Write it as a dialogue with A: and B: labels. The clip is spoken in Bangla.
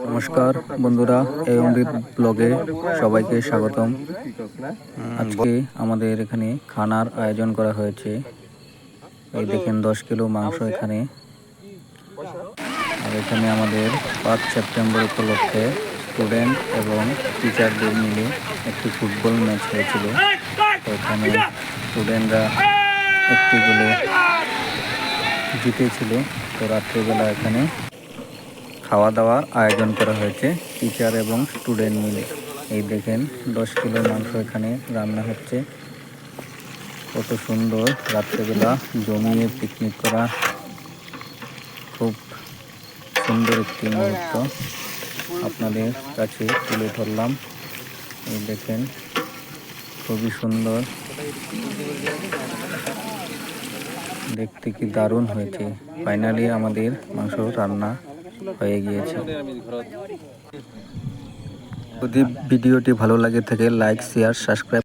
A: নমস্কার বন্ধুরা, এই অমৃত ব্লগে সবাইকে স্বাগতম। আজকে আমাদের এখানে খানার আয়োজন করা হয়েছে। এই দেখেন 10 কিলো মাংস এখানে। আর এখানে আমাদের 5 সেপ্টেম্বর উপলক্ষে স্টুডেন্ট এবং টিচারদের মিলে একটি ফুটবল ম্যাচ হয়েছিল। তো এখানে স্টুডেন্টরা একটি গোলে জিতেছিল। তো রাত্রিবেলা এখানে খাওয়া দাওয়ার আয়োজন করা হয়েছে টিচার এবং স্টুডেন্ট মিলে। এই দেখেন 10 কিলো মাংস এখানে রান্না হচ্ছে। কত সুন্দর রাত্রেবেলা জমিয়ে পিকনিক করা, খুব সুন্দর একটি মুহূর্ত আপনাদের কাছে তুলে ধরলাম। এই দেখেন খুবই সুন্দর, দেখতে কি দারুণ হয়েছে। ফাইনালি আমাদের মাংস রান্না হয়ে গিয়েছে। যদি ভিডিওটি ভালো লাগে থাকে লাইক, শেয়ার, সাবস্ক্রাইব